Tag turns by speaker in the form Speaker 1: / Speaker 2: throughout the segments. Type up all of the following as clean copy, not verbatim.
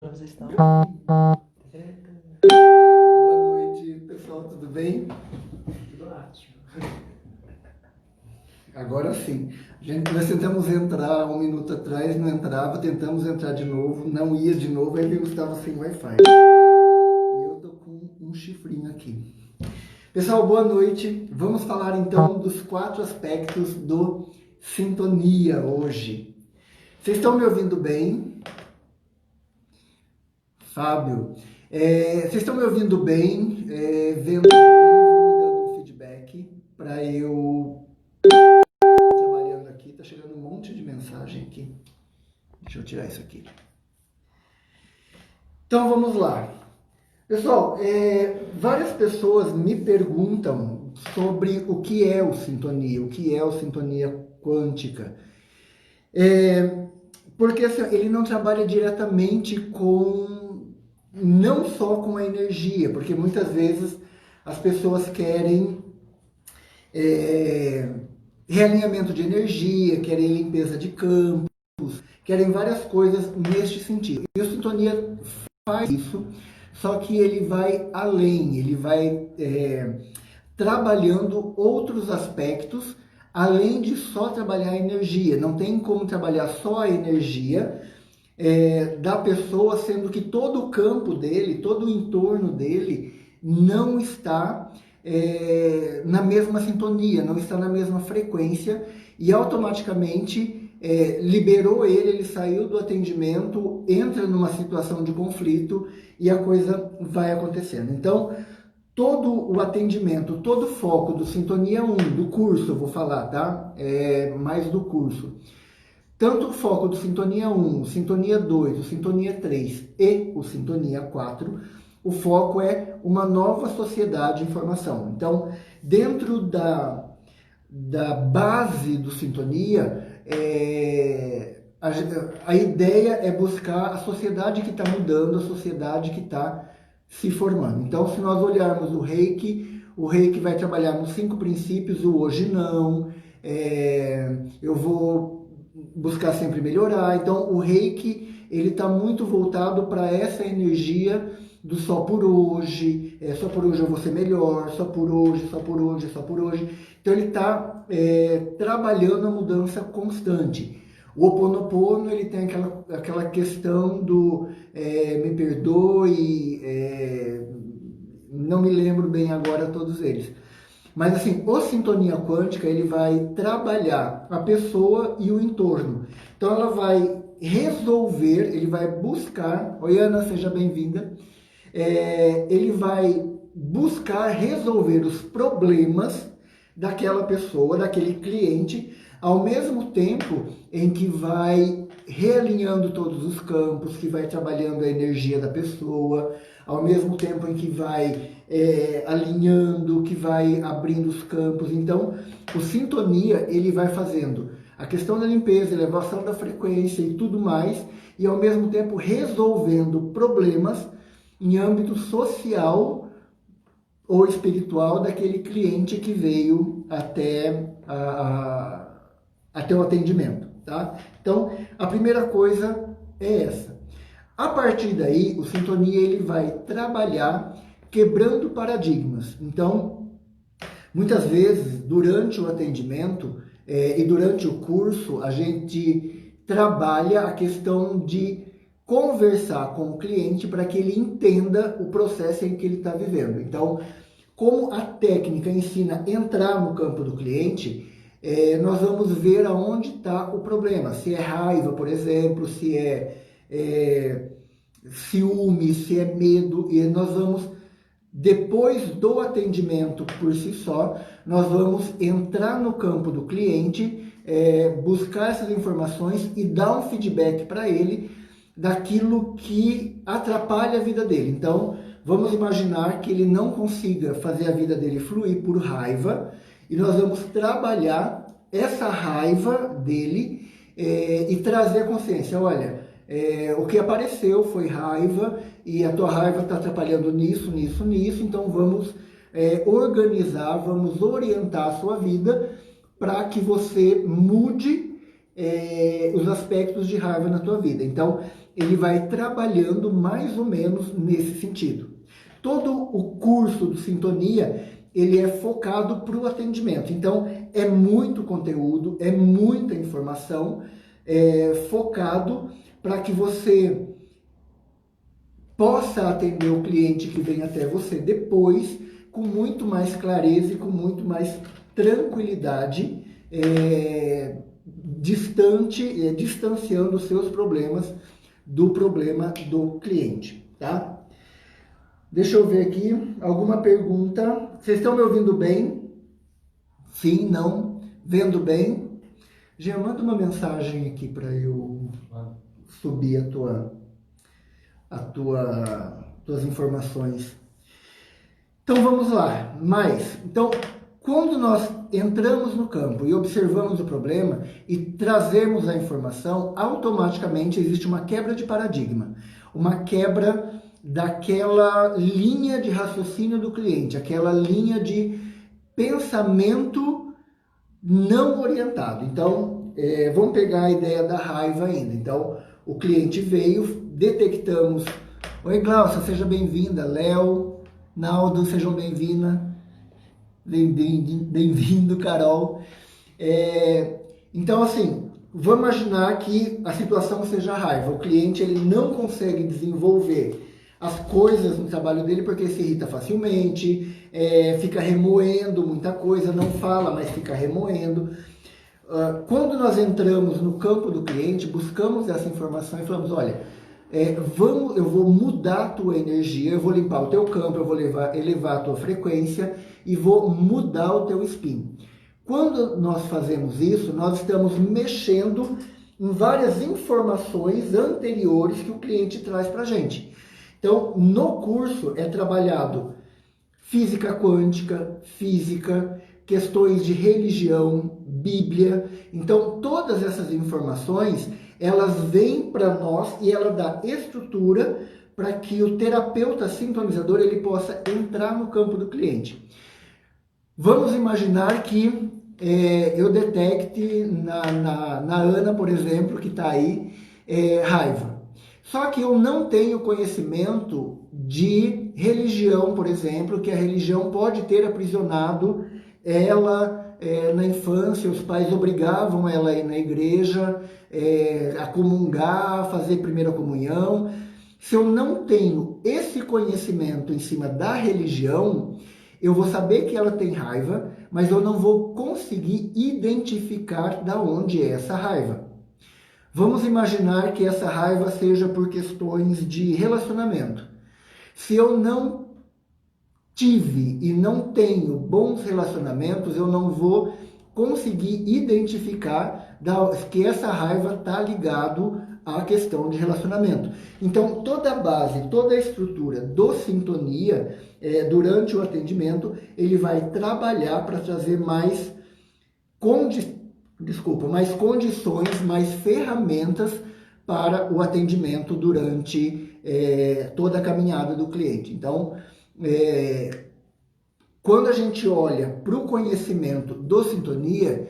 Speaker 1: Vocês estão?
Speaker 2: Boa noite, pessoal, tudo bem?
Speaker 1: Tudo ótimo.
Speaker 2: Agora sim. Nós tentamos entrar 1 minuto atrás, não entrava, tentamos entrar de novo, não ia de novo, aí vimos que estava sem Wi-Fi. E eu tô com um chifrinho aqui. Pessoal, boa noite. Vamos falar então dos 4 aspectos do sintonia hoje. Vocês estão me ouvindo bem? Fábio, vocês estão me ouvindo bem? Vendo bem? Vou me dando um feedback para eu trabalhando aqui. Tá chegando um monte de mensagem aqui. Deixa eu tirar isso aqui. Então vamos lá. Pessoal, várias pessoas me perguntam sobre o que é o sintonia, o que é o sintonia quântica. Porque assim, ele não trabalha diretamente não só com a energia, porque muitas vezes as pessoas querem realinhamento de energia, querem limpeza de campos, querem várias coisas neste sentido. E o sintonia faz isso, só que ele vai além, ele vai trabalhando outros aspectos, além de só trabalhar a energia. Não tem como trabalhar só a energia da pessoa, sendo que todo o campo dele, todo o entorno dele não está na mesma sintonia, não está na mesma frequência e automaticamente liberou ele saiu do atendimento, entra numa situação de conflito e a coisa vai acontecendo. Então, todo o atendimento, todo o foco do Sintonia 1, do curso, eu vou falar, tá? Mais do curso. Tanto o foco do Sintonia 1, o Sintonia 2, o Sintonia 3 e o Sintonia 4, o foco é uma nova sociedade de informação. Então, dentro da base do Sintonia, a ideia é buscar a sociedade que está mudando, a sociedade que está se formando. Então, se nós olharmos o Reiki vai trabalhar nos 5 princípios, o hoje não, eu vou buscar sempre melhorar. Então, o Reiki, ele está muito voltado para essa energia do só por hoje, só por hoje eu vou ser melhor, só por hoje, só por hoje, só por hoje. Então, ele está trabalhando a mudança constante. O Ho Oponopono, ele tem aquela questão do me perdoe, não me lembro bem agora todos eles. Mas assim, o Sintonia Quântica, ele vai trabalhar a pessoa e o entorno. Então ela vai resolver, ele vai buscar... Oi, Ana, seja bem-vinda. Ele vai buscar resolver os problemas daquela pessoa, daquele cliente, ao mesmo tempo em que vai realinhando todos os campos, que vai trabalhando a energia da pessoa, ao mesmo tempo em que vai alinhando, que vai abrindo os campos. Então, o Sintonia, ele vai fazendo a questão da limpeza, elevação da frequência e tudo mais, e ao mesmo tempo resolvendo problemas em âmbito social ou espiritual daquele cliente que veio até o atendimento, tá? Então, a primeira coisa é essa. A partir daí, o Sintonia ele vai trabalhar quebrando paradigmas. Então, muitas vezes, durante o atendimento e durante o curso, a gente trabalha a questão de conversar com o cliente para que ele entenda o processo em que ele está vivendo. Então, como a técnica ensina a entrar no campo do cliente, nós vamos ver aonde está o problema. Se é raiva, por exemplo, se é ciúme, se é medo, e nós vamos, depois do atendimento por si só, nós vamos entrar no campo do cliente, buscar essas informações e dar um feedback para ele daquilo que atrapalha a vida dele. Então, vamos imaginar que ele não consiga fazer a vida dele fluir por raiva, e nós vamos trabalhar essa raiva dele e trazer a consciência. Olha, o que apareceu foi raiva e a tua raiva está atrapalhando nisso, nisso, nisso. Então vamos organizar, vamos orientar a sua vida para que você mude os aspectos de raiva na tua vida. Então ele vai trabalhando mais ou menos nesse sentido. Todo o curso do Sintonia, ele é focado para o atendimento. Então, é muito conteúdo, é muita informação, focado para que você possa atender o cliente que vem até você depois com muito mais clareza e com muito mais tranquilidade, distanciando os seus problemas do problema do cliente, tá? Deixa eu ver aqui, alguma pergunta? Vocês estão me ouvindo bem? Sim, não? Vendo bem? Já manda uma mensagem aqui para eu subir tuas informações. Então vamos lá. Então, quando nós entramos no campo e observamos o problema e trazemos a informação, automaticamente existe uma quebra de paradigma, uma quebra daquela linha de raciocínio do cliente, aquela linha de pensamento não orientado. Então, vamos pegar a ideia da raiva ainda. Então, o cliente veio, detectamos. Oi, Glaucia, seja bem-vinda. Léo, Naldo, sejam bem-vinda. Bem-vindo, Carol. Então, assim, vamos imaginar que a situação seja a raiva. O cliente ele não consegue desenvolver as coisas no trabalho dele porque se irrita facilmente, fica remoendo muita coisa, não fala, mas fica remoendo. Quando nós entramos no campo do cliente, buscamos essa informação e falamos, olha, eu vou mudar a tua energia, eu vou limpar o teu campo, eu vou elevar a tua frequência e vou mudar o teu spin. Quando nós fazemos isso, nós estamos mexendo em várias informações anteriores que o cliente traz para a gente. Então, no curso é trabalhado física quântica, física, questões de religião, Bíblia. Então, todas essas informações, elas vêm para nós e ela dá estrutura para que o terapeuta sintonizador ele possa entrar no campo do cliente. Vamos imaginar que eu detecte na Ana, por exemplo, que está aí, raiva. Só que eu não tenho conhecimento de religião, por exemplo, que a religião pode ter aprisionado ela na infância, os pais obrigavam ela a ir na igreja, a comungar, a fazer primeira comunhão. Se eu não tenho esse conhecimento em cima da religião, eu vou saber que ela tem raiva, mas eu não vou conseguir identificar da onde é essa raiva. Vamos imaginar que essa raiva seja por questões de relacionamento. Se eu não tive e não tenho bons relacionamentos, eu não vou conseguir identificar que essa raiva está ligado à questão de relacionamento. Então, toda a base, toda a estrutura do Sintonia, durante o atendimento, ele vai trabalhar para trazer mais condições, mais ferramentas para o atendimento durante toda a caminhada do cliente. Então, quando a gente olha para o conhecimento do Sintonia,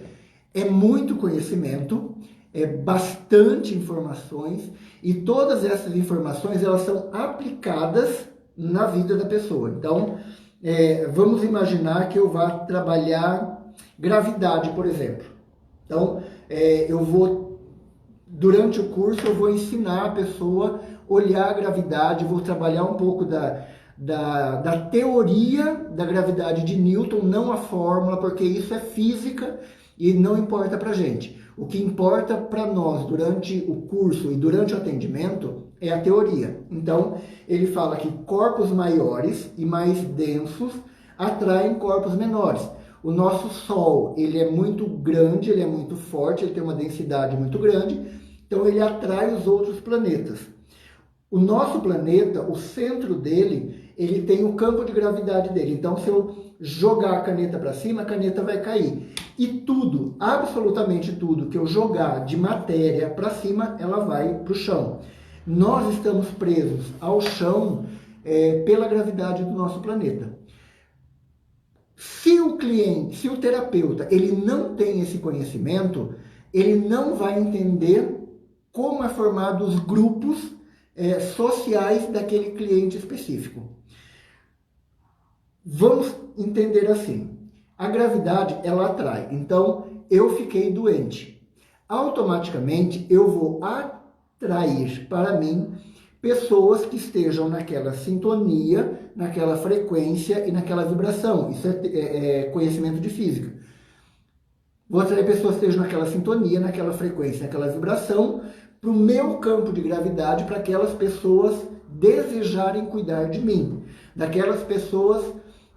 Speaker 2: é muito conhecimento, é bastante informações e todas essas informações elas são aplicadas na vida da pessoa. Então, vamos imaginar que eu vá trabalhar gravidade, por exemplo. Então, durante o curso, eu vou ensinar a pessoa a olhar a gravidade, vou trabalhar um pouco da teoria da gravidade de Newton, não a fórmula, porque isso é física e não importa pra gente. O que importa para nós durante o curso e durante o atendimento é a teoria. Então, ele fala que corpos maiores e mais densos atraem corpos menores. O nosso Sol, ele é muito grande, ele é muito forte, ele tem uma densidade muito grande, então ele atrai os outros planetas. O nosso planeta, o centro dele, ele tem o campo de gravidade dele. Então, se eu jogar a caneta para cima, a caneta vai cair. E tudo, absolutamente tudo que eu jogar de matéria para cima, ela vai para o chão. Nós estamos presos ao chão pela gravidade do nosso planeta. Se o terapeuta, ele não tem esse conhecimento, ele não vai entender como é formado os grupos sociais daquele cliente específico. Vamos entender assim, a gravidade ela atrai, então eu fiquei doente, automaticamente eu vou atrair para mim pessoas que estejam naquela sintonia, naquela frequência e naquela vibração. Isso é conhecimento de física. Vou atrair pessoas que estejam naquela sintonia, naquela frequência, naquela vibração, para o meu campo de gravidade, para aquelas pessoas desejarem cuidar de mim, daquelas pessoas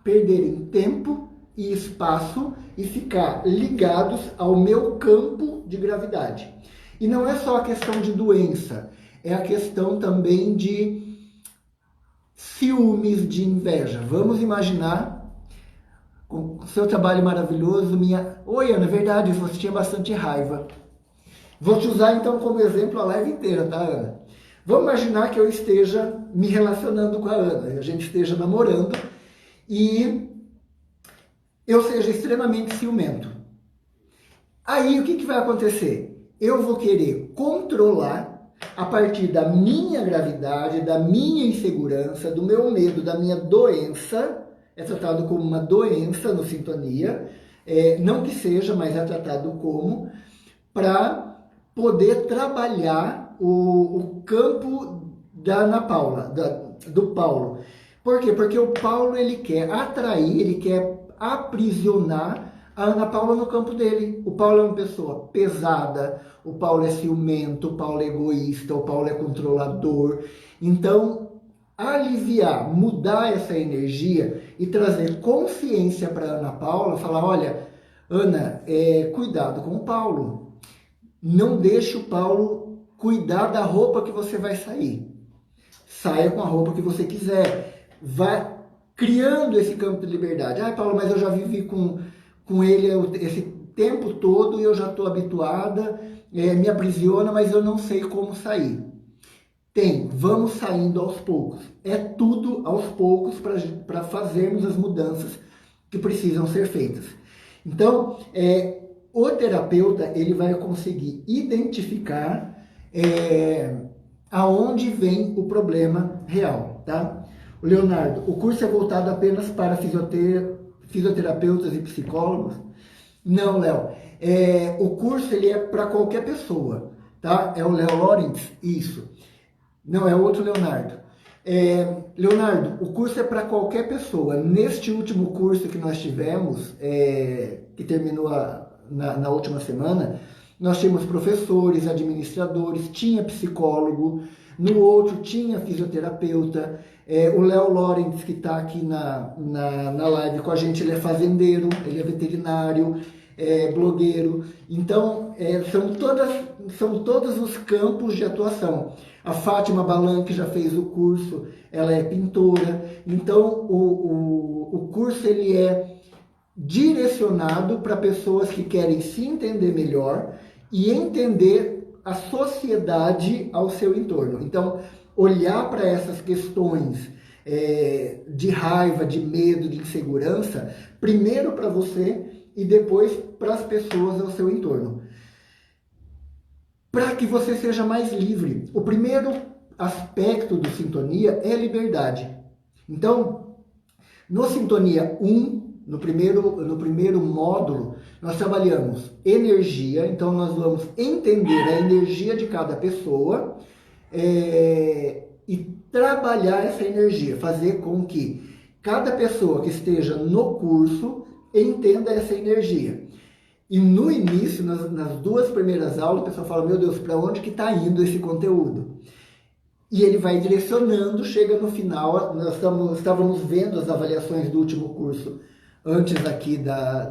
Speaker 2: perderem tempo e espaço e ficar ligados ao meu campo de gravidade. E não é só a questão de doença, é a questão também de ciúmes, de inveja. Vamos imaginar com o seu trabalho maravilhoso, Oi, Ana, é verdade, você tinha bastante raiva. Vou te usar então como exemplo a live inteira, tá, Ana? Vamos imaginar que eu esteja me relacionando com a Ana, a gente esteja namorando e eu seja extremamente ciumento. Aí o que vai acontecer? Eu vou querer controlar a partir da minha gravidade, da minha insegurança, do meu medo, da minha doença. É tratado como uma doença no Sintonia, não que seja, mas é tratado como, para poder trabalhar o campo da Ana Paula, do Paulo. Por quê? Porque o Paulo ele quer atrair, ele quer aprisionar a Ana Paula no campo dele. O Paulo é uma pessoa pesada, o Paulo é ciumento, o Paulo é egoísta, o Paulo é controlador. Então, aliviar, mudar essa energia e trazer consciência para Ana Paula, falar, olha, Ana, cuidado com o Paulo. Não deixe o Paulo cuidar da roupa que você vai sair. Saia com a roupa que você quiser. Vá criando esse campo de liberdade. Ah, Paulo, mas eu já vivi com ele esse tempo todo e eu já estou habituada, me aprisiona, mas eu não sei como sair. Vamos saindo aos poucos. É tudo aos poucos para fazermos as mudanças que precisam ser feitas. Então, o terapeuta ele vai conseguir identificar aonde vem o problema real, tá? O Leonardo, o curso é voltado apenas para fisioterapeutas e psicólogos? Não, Léo. O curso ele é para qualquer pessoa, tá? É o Léo Lawrence? Isso. Não, é outro Leonardo. Leonardo, o curso é para qualquer pessoa. Neste último curso que nós tivemos, que terminou na última semana, nós tínhamos professores, administradores, tinha psicólogo, no outro tinha fisioterapeuta, o Léo Lawrence, que está aqui na live com a gente, ele é fazendeiro, ele é veterinário, blogueiro. Então, são todos os campos de atuação. A Fátima Balan, que já fez o curso, ela é pintora. Então, o curso ele é direcionado para pessoas que querem se entender melhor e entender a sociedade ao seu entorno. Então, olhar para essas questões de raiva, de medo, de insegurança, primeiro para você e depois para as pessoas ao seu entorno. Para que você seja mais livre. O primeiro aspecto do Sintonia é liberdade. Então, no Sintonia 1, no primeiro módulo, nós trabalhamos energia, então nós vamos entender a energia de cada pessoa e trabalhar essa energia, fazer com que cada pessoa que esteja no curso entenda essa energia. E no início, nas duas primeiras aulas, o pessoal fala, meu Deus, para onde que está indo esse conteúdo? E ele vai direcionando, chega no final, nós estávamos vendo as avaliações do último curso, antes aqui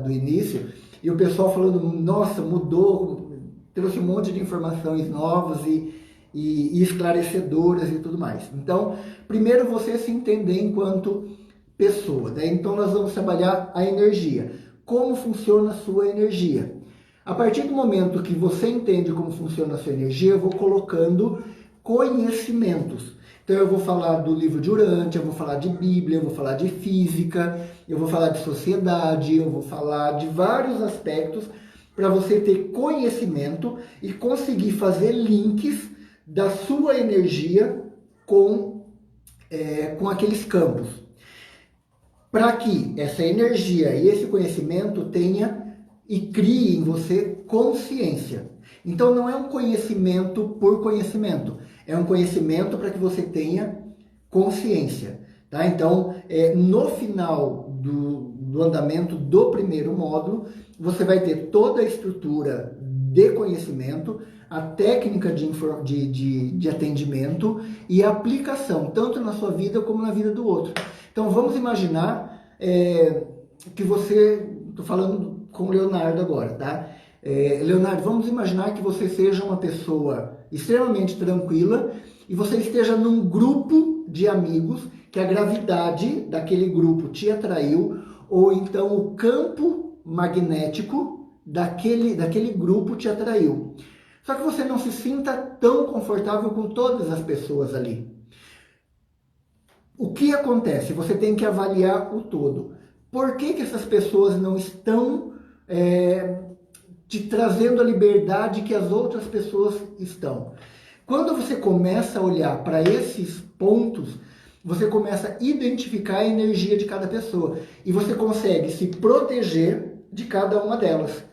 Speaker 2: do início, e o pessoal falando, nossa, mudou, trouxe um monte de informações novas e esclarecedoras e tudo mais. Então, primeiro você se entender enquanto pessoa, né? Então nós vamos trabalhar a energia. Como funciona a sua energia. A partir do momento que você entende como funciona a sua energia, eu vou colocando conhecimentos. Então eu vou falar do livro de Urântia, eu vou falar de Bíblia, eu vou falar de física, eu vou falar de sociedade, eu vou falar de vários aspectos para você ter conhecimento e conseguir fazer links da sua energia com aqueles campos, para que essa energia e esse conhecimento tenha e crie em você consciência. Então não é um conhecimento por conhecimento, é um conhecimento para que você tenha consciência. Tá? Então, no final do andamento do primeiro módulo, você vai ter toda a estrutura de conhecimento, a técnica de atendimento e a aplicação, tanto na sua vida como na vida do outro. Então, vamos imaginar que você... Estou falando com o Leonardo agora, tá? Leonardo, vamos imaginar que você seja uma pessoa extremamente tranquila e você esteja num grupo de amigos que a gravidade daquele grupo te atraiu, ou então o campo magnético daquele grupo te atraiu. Só que você não se sinta tão confortável com todas as pessoas ali. O que acontece? Você tem que avaliar o todo. Por que essas pessoas não estão te trazendo a liberdade que as outras pessoas estão? Quando você começa a olhar para esses pontos, você começa a identificar a energia de cada pessoa e você consegue se proteger de cada uma delas,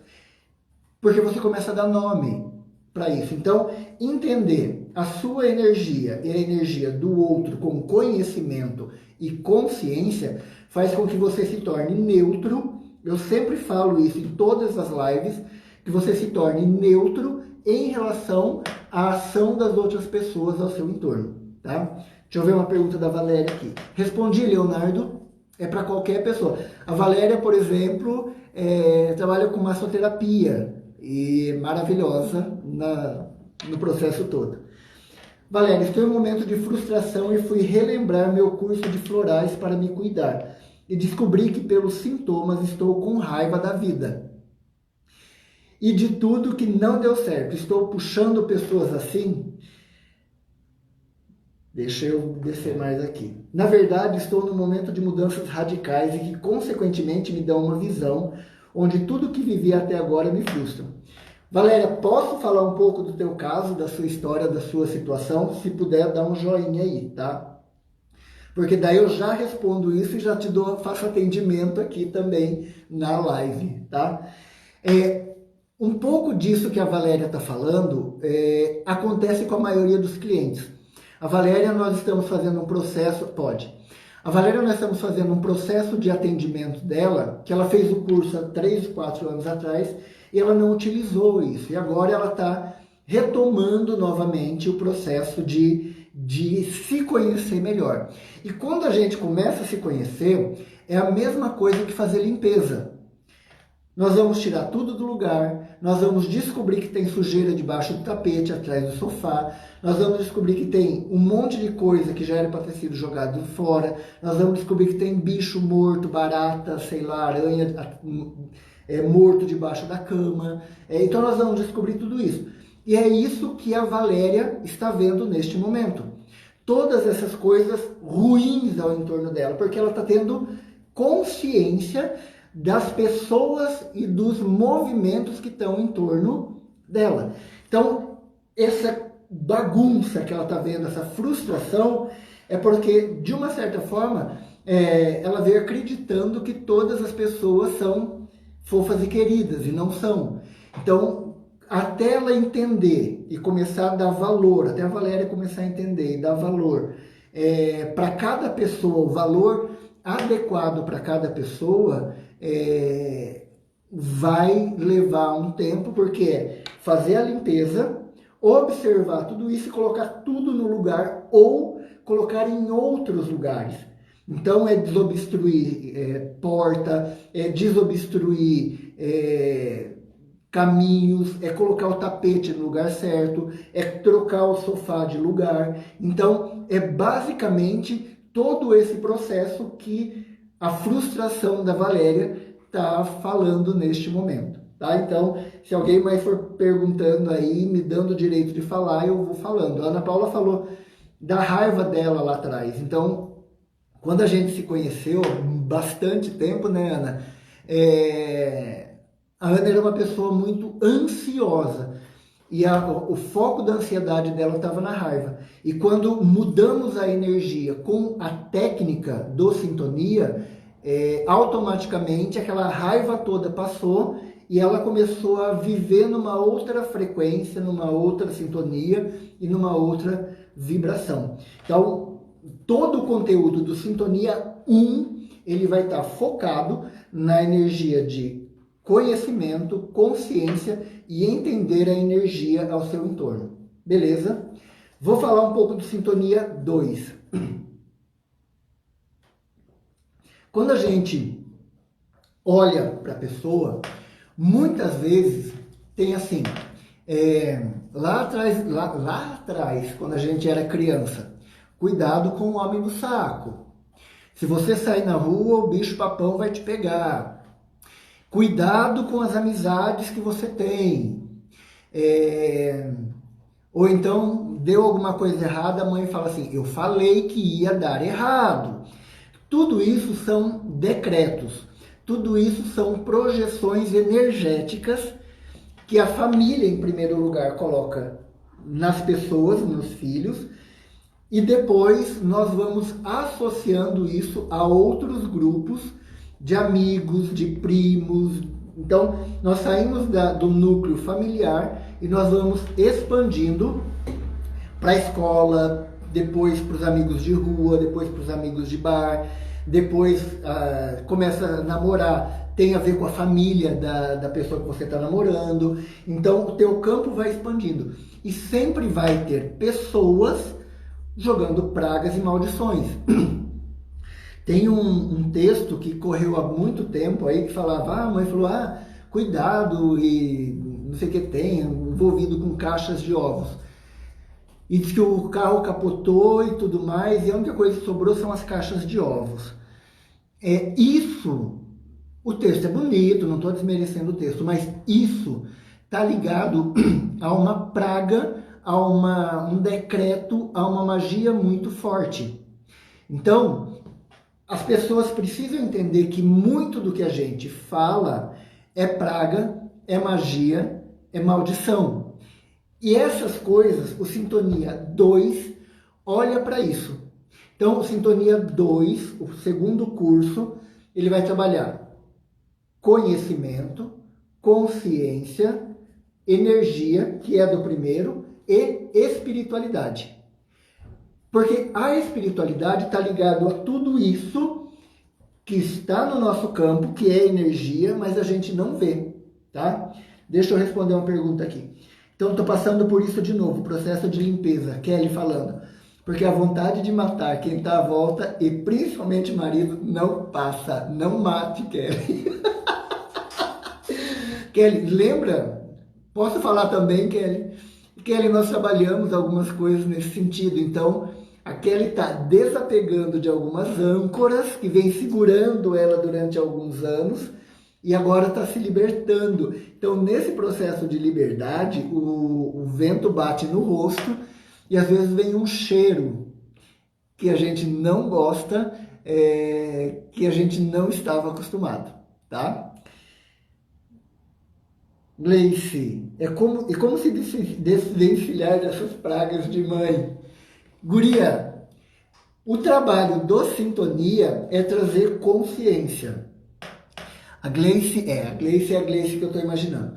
Speaker 2: porque você começa a dar nome para isso. Então, entender a sua energia e a energia do outro com conhecimento e consciência faz com que você se torne neutro. Eu sempre falo isso em todas as lives, que você se torne neutro em relação à ação das outras pessoas ao seu entorno, tá? Deixa eu ver uma pergunta da Valéria aqui. Respondi, Leonardo, é para qualquer pessoa. A Valéria, por exemplo, trabalha com massoterapia e maravilhosa no processo todo. Valéria, estou em um momento de frustração e fui relembrar meu curso de florais para me cuidar. E descobri que pelos sintomas estou com raiva da vida. E de tudo que não deu certo. Estou puxando pessoas assim... Deixa eu descer mais aqui. Na verdade, estou num momento de mudanças radicais e que, consequentemente, me dão uma visão onde tudo que vivi até agora me frustra. Valéria, posso falar um pouco do teu caso, da sua história, da sua situação? Se puder, dá um joinha aí, tá? Porque daí eu já respondo isso e já faço atendimento aqui também na live, tá? Um pouco disso que a Valéria está falando acontece com a maioria dos clientes. A Valéria, nós estamos fazendo um processo... A Valéria, nós estamos fazendo um processo de atendimento dela, que ela fez o curso há 3, 4 anos atrás, e ela não utilizou isso. E agora ela está retomando novamente o processo de se conhecer melhor. E quando a gente começa a se conhecer, é a mesma coisa que fazer limpeza. Nós vamos tirar tudo do lugar, nós vamos descobrir que tem sujeira debaixo do tapete, atrás do sofá, nós vamos descobrir que tem um monte de coisa que já era para ter sido jogado fora, nós vamos descobrir que tem bicho morto, barata, sei lá, aranha morto debaixo da cama. Então nós vamos descobrir tudo isso. E é isso que a Valéria está vendo neste momento. Todas essas coisas ruins ao entorno dela, porque ela está tendo consciência das pessoas e dos movimentos que estão em torno dela. Então, essa bagunça que ela está vendo, essa frustração, é porque, de uma certa forma, ela veio acreditando que todas as pessoas são fofas e queridas, e não são. Então, até ela entender e começar a dar valor, até a Valéria começar a entender e dar valor para cada pessoa, o valor adequado para cada pessoa, vai levar um tempo, porque é fazer a limpeza, observar tudo isso e colocar tudo no lugar ou colocar em outros lugares. Então é desobstruir porta, é desobstruir caminhos, é colocar o tapete no lugar certo, é trocar o sofá de lugar. Então é basicamente todo esse processo que a frustração da Valéria está falando neste momento, tá? Então, se alguém mais for perguntando aí, me dando o direito de falar, eu vou falando. A Ana Paula falou da raiva dela lá atrás. Então, quando a gente se conheceu, bastante tempo, né, Ana? A Ana era uma pessoa muito ansiosa. e o foco da ansiedade dela estava na raiva. E quando mudamos a energia com a técnica do sintonia, automaticamente aquela raiva toda passou e ela começou a viver numa outra frequência, numa outra sintonia e numa outra vibração. Então, todo o conteúdo do Sintonia 1, ele vai estar focado na energia de conhecimento, consciência e entender a energia ao seu entorno. Beleza? Vou falar um pouco do Sintonia 2. Quando a gente olha para a pessoa, muitas vezes tem assim, lá atrás, quando a gente era criança, cuidado com o homem do saco. Se você sair na rua, o bicho papão vai te pegar. Cuidado com as amizades que você tem. Ou então, deu alguma coisa errada, a mãe fala assim, eu falei que ia dar errado. Tudo isso são decretos. Tudo isso são projeções energéticas que a família, em primeiro lugar, coloca nas pessoas, nos filhos, e depois nós vamos associando isso a outros grupos de amigos, de primos. Então, nós saímos do núcleo familiar e nós vamos expandindo para a escola, depois para os amigos de rua, depois para os amigos de bar, depois começa a namorar, tem a ver com a família da pessoa que você está namorando. Então, o teu campo vai expandindo. E sempre vai ter pessoas jogando pragas e maldições. Tem um texto que correu há muito tempo aí que falava, a mãe falou, cuidado e não sei o que tem, envolvido com caixas de ovos. E diz que o carro capotou e tudo mais, e a única coisa que sobrou são as caixas de ovos. Isso, o texto é bonito, não estou desmerecendo o texto, mas isso está ligado a uma praga, a um decreto, a uma magia muito forte. Então, as pessoas precisam entender que muito do que a gente fala é praga, é magia, é maldição. E essas coisas, o Sintonia 2 olha para isso. Então, o Sintonia 2, o segundo curso, ele vai trabalhar conhecimento, consciência, energia, que é do primeiro, e espiritualidade. Porque a espiritualidade está ligada a tudo isso que está no nosso campo, que é energia, mas a gente não vê, tá? Deixa eu responder uma pergunta aqui. Então, estou passando por isso de novo, processo de limpeza. Kelly falando. Porque a vontade de matar quem está à volta, e principalmente marido, não passa. Não mate, Kelly. Kelly, lembra? Posso falar também, Kelly? Kelly, nós trabalhamos algumas coisas nesse sentido. Então, a Kelly está desapegando de algumas âncoras que vem segurando ela durante alguns anos e agora está se libertando. Então, nesse processo de liberdade, o vento bate no rosto e às vezes vem um cheiro que a gente não gosta, que a gente não estava acostumado, tá? Gleice, como se desvencilhar dessas pragas de mãe? Guria, o trabalho do Sintonia é trazer consciência. A Gleice é a Gleice que eu estou imaginando.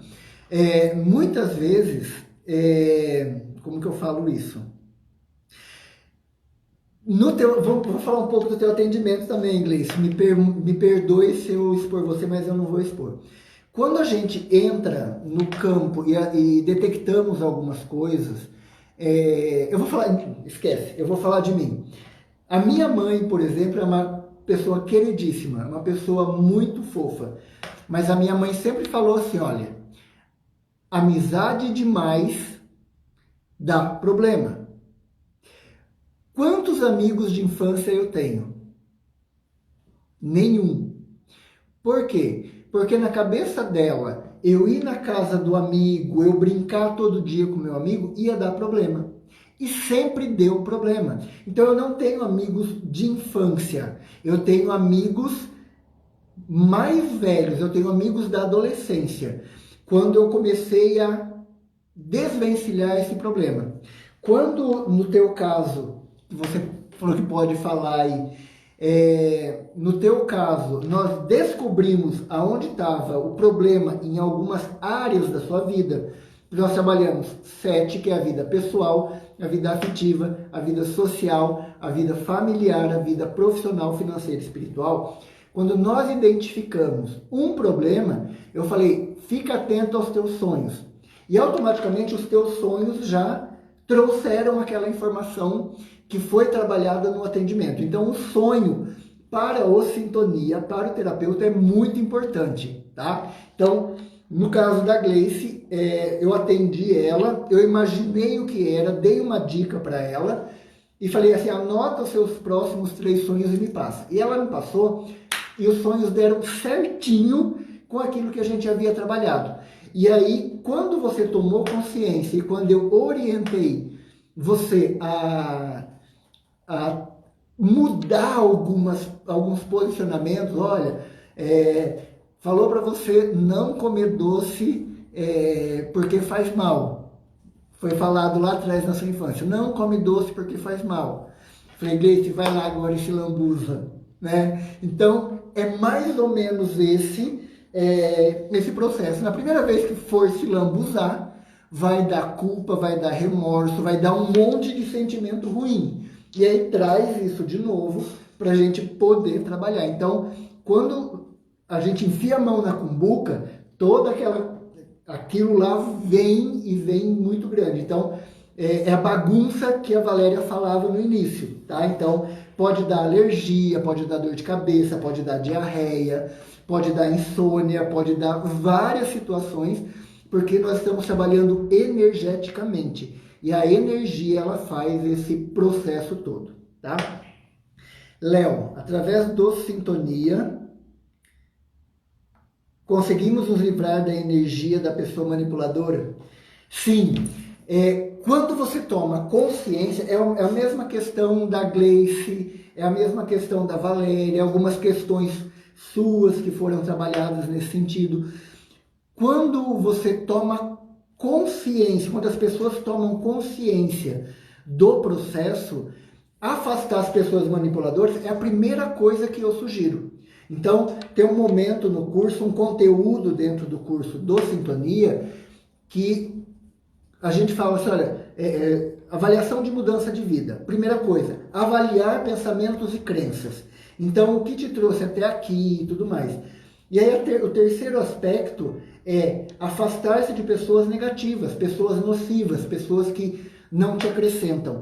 Speaker 2: Muitas vezes, como que eu falo isso? Vou falar um pouco do teu atendimento também, Gleice. Me perdoe se eu expor você, mas eu não vou expor. Quando a gente entra no campo e detectamos algumas coisas, eu vou falar de mim. A minha mãe, por exemplo, é uma pessoa queridíssima, uma pessoa muito fofa. Mas a minha mãe sempre falou assim, olha, amizade demais dá problema. Quantos amigos de infância eu tenho? Nenhum. Por quê? Porque na cabeça dela, eu ir na casa do amigo, eu brincar todo dia com meu amigo, ia dar problema. E sempre deu problema. Então eu não tenho amigos de infância. Eu tenho amigos mais velhos, eu tenho amigos da adolescência. Quando eu comecei a desvencilhar esse problema. Quando, no teu caso, você falou que pode falar aí, no teu caso, nós descobrimos aonde estava o problema em algumas áreas da sua vida. Nós trabalhamos 7, que é a vida pessoal, a vida afetiva, a vida social, a vida familiar, a vida profissional, financeira e espiritual. Quando nós identificamos um problema, eu falei, fica atento aos teus sonhos. E automaticamente os teus sonhos já trouxeram aquela informação que foi trabalhada no atendimento. Então o sonho para o sintonia, para o terapeuta é muito importante, tá? Então, no caso da Gleice, eu atendi ela, eu imaginei o que era, dei uma dica para ela e falei assim, anota os seus próximos 3 sonhos e me passa. E ela me passou e os sonhos deram certinho com aquilo que a gente havia trabalhado. E aí, quando você tomou consciência e quando eu orientei você a mudar alguns posicionamentos, olha, falou para você não comer doce porque faz mal. Foi falado lá atrás na sua infância, não come doce porque faz mal. Falei, Gleice, vai lá agora e se lambuza, né? Então, é mais ou menos esse processo. Na primeira vez que for se lambuzar, vai dar culpa, vai dar remorso, vai dar um monte de sentimento ruim. E aí traz isso de novo para a gente poder trabalhar. Então, quando a gente enfia a mão na cumbuca, aquilo lá vem e vem muito grande. Então, é a bagunça que a Valéria falava no início, tá? Então, pode dar alergia, pode dar dor de cabeça, pode dar diarreia, pode dar insônia, pode dar várias situações, porque nós estamos trabalhando energeticamente. E a energia, ela faz esse processo todo, tá? Léo, através do Sintonia, conseguimos nos livrar da energia da pessoa manipuladora? Sim. Quando você toma consciência, é a mesma questão da Gleice, é a mesma questão da Valéria, algumas questões suas que foram trabalhadas nesse sentido. Quando você toma consciência, quando as pessoas tomam consciência do processo, afastar as pessoas manipuladoras é a primeira coisa que eu sugiro. Então, tem um momento no curso, um conteúdo dentro do curso do Sintonia, que a gente fala assim, olha, avaliação de mudança de vida. Primeira coisa, avaliar pensamentos e crenças. Então, o que te trouxe até aqui e tudo mais. E aí, o terceiro aspecto é afastar-se de pessoas negativas, pessoas nocivas, pessoas que não te acrescentam.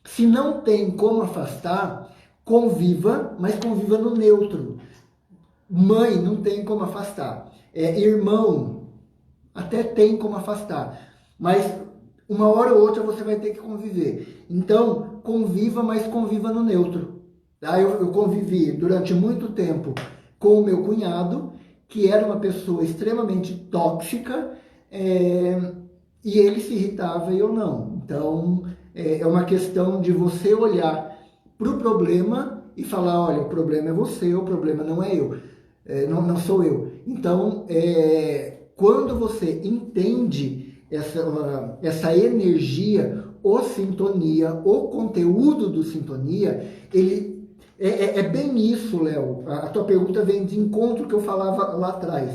Speaker 2: Se não tem como afastar, conviva, mas conviva no neutro. Mãe, não tem como afastar. Irmão, até tem como afastar. Mas uma hora ou outra você vai ter que conviver. Então, conviva, mas conviva no neutro. Tá? Eu convivi durante muito tempo com o meu cunhado, que era uma pessoa extremamente tóxica, e ele se irritava e eu não. Então, é uma questão de você olhar para o problema e falar, olha, o problema é você, o problema não é eu, não sou eu. Então, quando você entende essa energia, o Sintonia, o conteúdo do Sintonia, ele é bem isso, Léo. A tua pergunta vem de encontro que eu falava lá atrás.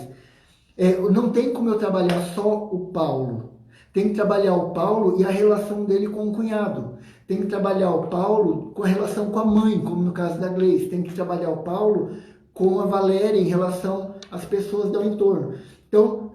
Speaker 2: Não tem como eu trabalhar só o Paulo. Tem que trabalhar o Paulo e a relação dele com o cunhado. Tem que trabalhar o Paulo com a relação com a mãe, como no caso da Gleice. Tem que trabalhar o Paulo com a Valéria em relação às pessoas do entorno. Então,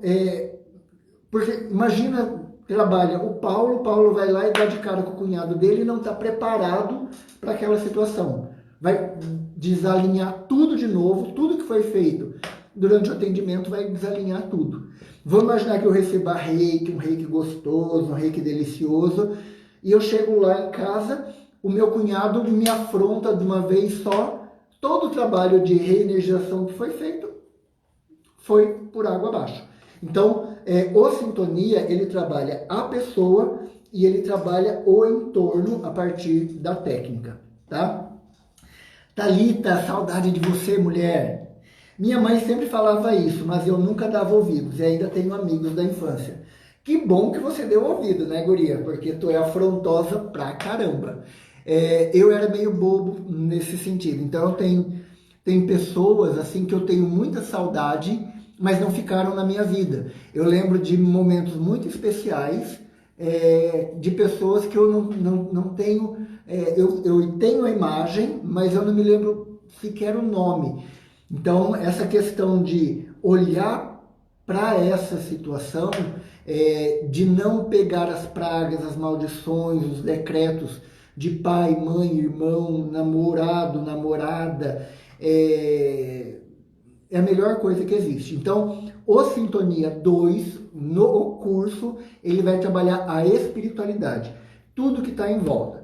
Speaker 2: porque imagina, trabalha o Paulo vai lá e dá de cara com o cunhado dele e não está preparado para aquela situação. Vai desalinhar tudo de novo, tudo que foi feito durante o atendimento vai desalinhar tudo. Vamos imaginar que eu receba reiki, um reiki gostoso, um reiki delicioso, e eu chego lá em casa, o meu cunhado me afronta de uma vez só, todo o trabalho de reenergização que foi feito foi por água abaixo. Então, o Sintonia, ele trabalha a pessoa e ele trabalha o entorno a partir da técnica, tá? Thalita, saudade de você, mulher. Minha mãe sempre falava isso, mas eu nunca dava ouvidos e ainda tenho amigos da infância Que bom que você deu ouvido, né, guria? Porque tu é afrontosa pra caramba. Eu era meio bobo nesse sentido. Então, tem pessoas assim que eu tenho muita saudade, mas não ficaram na minha vida. Eu lembro de momentos muito especiais, de pessoas que eu não tenho... eu tenho a imagem, mas eu não me lembro sequer o nome. Então, essa questão de olhar para essa situação, de não pegar as pragas, as maldições, os decretos de pai, mãe, irmão, namorado, namorada, é a melhor coisa que existe. Então, o Sintonia 2, no curso, ele vai trabalhar a espiritualidade, tudo que está em volta.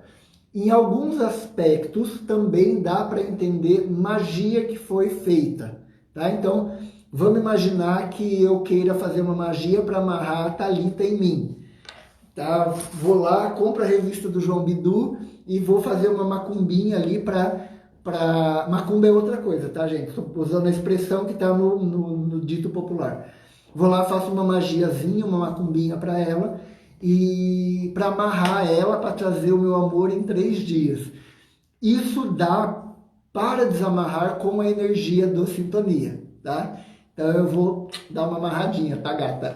Speaker 2: Em alguns aspectos também dá para entender magia que foi feita, tá? Então, vamos imaginar que eu queira fazer uma magia para amarrar a Thalita em mim. Tá? Vou lá, compro a revista do João Bidu e vou fazer uma macumbinha ali para... Macumba é outra coisa, tá, gente? Estou usando a expressão que está no dito popular. Vou lá, faço uma magiazinha, uma macumbinha para ela, e para amarrar ela, para trazer o meu amor em 3 dias. Isso dá para desamarrar com a energia do Sintonia, tá? Então eu vou dar uma amarradinha, tá, gata?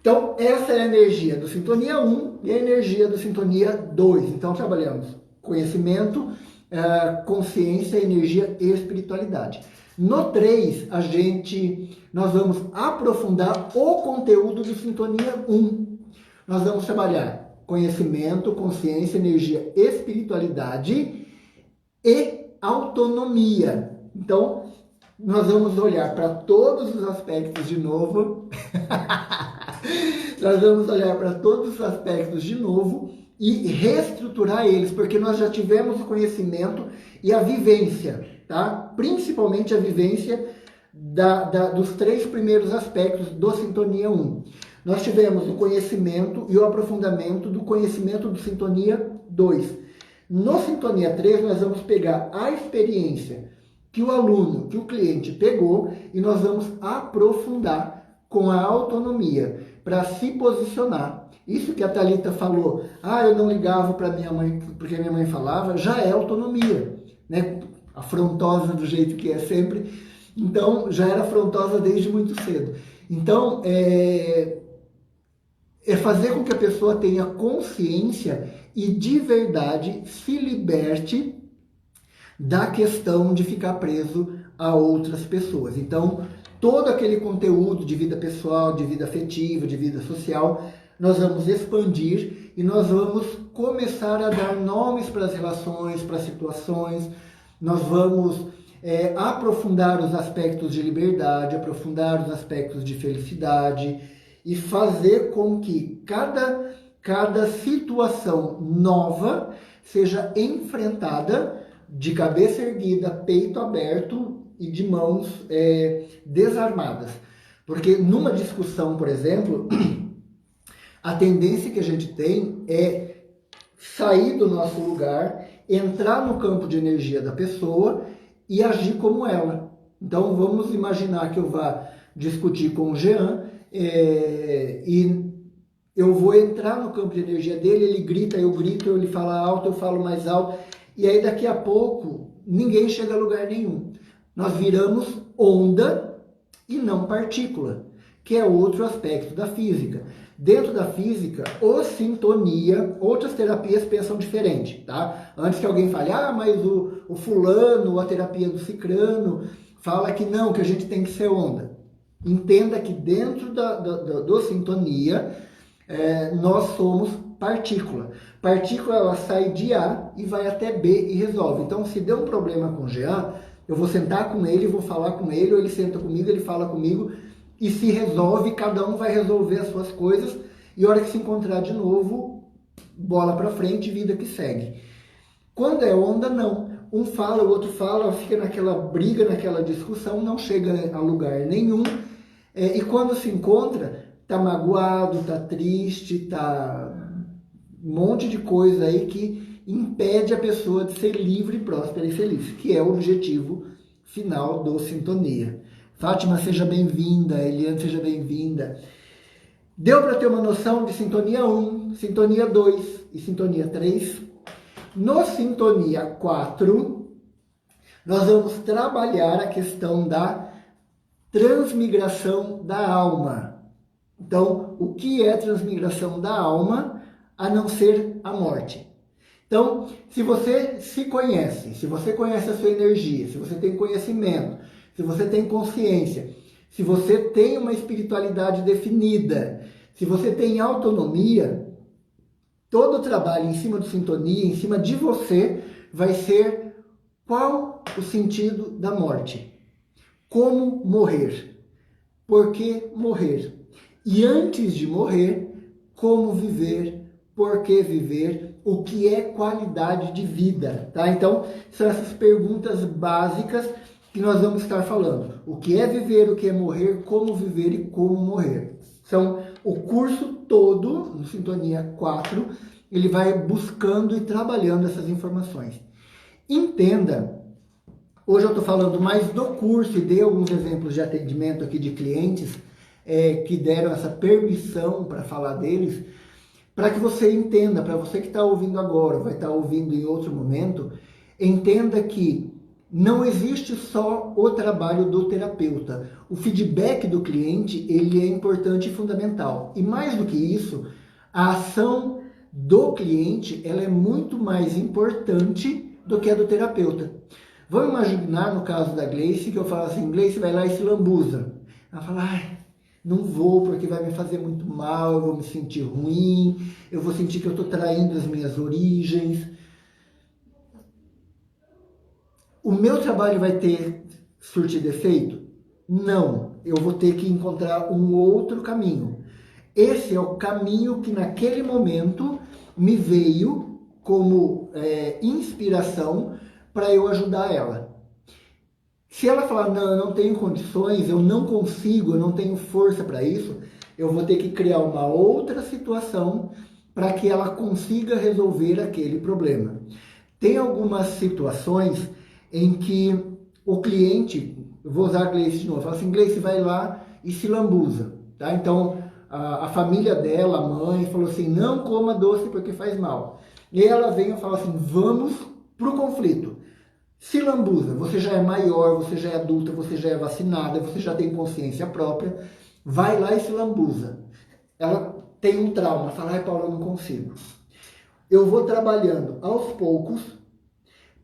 Speaker 2: Então essa é a energia do Sintonia 1 e a energia do Sintonia 2. Então trabalhamos conhecimento, consciência, energia e espiritualidade. No 3, nós vamos aprofundar o conteúdo do Sintonia 1. Nós vamos trabalhar conhecimento, consciência, energia, espiritualidade e autonomia. Então, nós vamos olhar para todos os aspectos de novo. Nós vamos olhar para todos os aspectos de novo e reestruturar eles, porque nós já tivemos o conhecimento e a vivência, tá? Principalmente a vivência dos 3 primeiros aspectos do Sintonia 1. Nós tivemos o conhecimento e o aprofundamento do conhecimento do Sintonia 2. No Sintonia 3, nós vamos pegar a experiência que o aluno, que o cliente pegou, e nós vamos aprofundar com a autonomia, para se posicionar. Isso que a Thalita falou, eu não ligava para minha mãe, porque minha mãe falava, já é autonomia, né? Afrontosa do jeito que é sempre. Então, já era afrontosa desde muito cedo. Então, é fazer com que a pessoa tenha consciência e de verdade se liberte da questão de ficar preso a outras pessoas. Então, todo aquele conteúdo de vida pessoal, de vida afetiva, de vida social, nós vamos expandir e nós vamos começar a dar nomes para as relações, para as situações. Nós vamos aprofundar os aspectos de liberdade, aprofundar os aspectos de felicidade e fazer com que cada situação nova seja enfrentada de cabeça erguida, peito aberto e de mãos desarmadas. Porque numa discussão, por exemplo, a tendência que a gente tem é sair do nosso lugar, entrar no campo de energia da pessoa e agir como ela. Então vamos imaginar que eu vá discutir com o Jean e eu vou entrar no campo de energia dele, ele grita, eu grito, ele fala alto, eu falo mais alto, e aí daqui a pouco ninguém chega a lugar nenhum. Nós viramos onda e não partícula, que é outro aspecto da física. Dentro da física, o Sintonia, outras terapias pensam diferente, tá? Antes que alguém fale, mas o fulano, a terapia do cicrano, fala que não, que a gente tem que ser onda. Entenda que dentro do Sintonia, nós somos partícula. Partícula, ela sai de A e vai até B e resolve. Então, se deu um problema com o Jean, eu vou sentar com ele, vou falar com ele, ou ele senta comigo, ele fala comigo, e se resolve, cada um vai resolver as suas coisas, e a hora que se encontrar de novo, bola para frente, vida que segue. Quando é onda, não. Um fala, o outro fala, fica naquela briga, naquela discussão, não chega a lugar nenhum, e quando se encontra, tá magoado, tá triste, tá um monte de coisa aí que impede a pessoa de ser livre, próspera e feliz, que é o objetivo final do Sintonia. Fátima, seja bem-vinda. Eliane, seja bem-vinda. Deu para ter uma noção de sintonia 1, sintonia 2 e sintonia 3? No sintonia 4, nós vamos trabalhar a questão da transmigração da alma. Então, o que é transmigração da alma, a não ser a morte? Então, se você se conhece, se você conhece a sua energia, se você tem conhecimento, se você tem consciência, se você tem uma espiritualidade definida, se você tem autonomia, todo o trabalho em cima de sintonia, em cima de você, vai ser qual o sentido da morte? Como morrer? Por que morrer? E antes de morrer, como viver? Por que viver? O que é qualidade de vida? Tá? Então, são essas perguntas básicas que nós vamos estar falando. O que é viver? O que é morrer? Como viver e como morrer? Então, o curso todo, no Sintonia 4, ele vai buscando e trabalhando essas informações. Entenda, hoje eu estou falando mais do curso e dei alguns exemplos de atendimento aqui de clientes que deram essa permissão para falar deles, para que você entenda, para você que está ouvindo agora, vai estar ouvindo em outro momento, entenda que não existe só o trabalho do terapeuta. O feedback do cliente, ele é importante e fundamental. E mais do que isso, a ação do cliente, ela é muito mais importante do que a do terapeuta. Vamos imaginar no caso da Gleice, que eu falo assim, Gleice, vai lá e se lambuza. Ela fala, ai, não vou porque vai me fazer muito mal, eu vou me sentir ruim, eu vou sentir que eu estou traindo as minhas origens. O meu trabalho vai ter surtido efeito? Não, eu vou ter que encontrar um outro caminho. Esse é o caminho que naquele momento me veio como inspiração para eu ajudar ela. Se ela falar, não, eu não tenho condições, eu não consigo, eu não tenho força para isso, eu vou ter que criar uma outra situação para que ela consiga resolver aquele problema. Tem algumas situações em que o cliente, eu vou usar a Gleice de novo, fala assim, Gleice, vai lá e se lambuza. Tá? Então, a família dela, a mãe, falou assim, não coma doce porque faz mal. E ela vem e fala assim, vamos para o conflito. Se lambuza, você já é maior, você já é adulta, você já é vacinada, você já tem consciência própria, vai lá e se lambuza. Ela tem um trauma, fala, ai Paula, eu não consigo. Eu vou trabalhando aos poucos,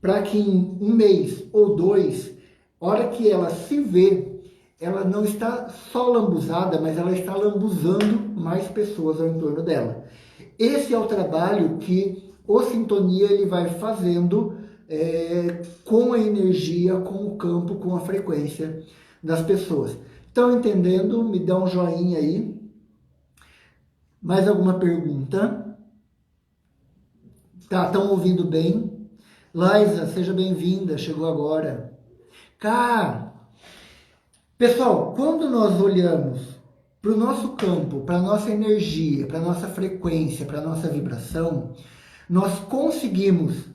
Speaker 2: para que em um mês ou 2, hora que ela se vê, ela não está só lambuzada, mas ela está lambuzando mais pessoas ao entorno dela. Esse é o trabalho que o Sintonia ele vai fazendo com a energia, com o campo, com a frequência das pessoas. Estão entendendo? Me dá um joinha aí. Mais alguma pergunta? Tá, estão ouvindo bem? Laisa, seja bem-vinda, chegou agora. Cá! Pessoal, quando nós olhamos para o nosso campo, para a nossa energia, para a nossa frequência, para a nossa vibração, nós conseguimos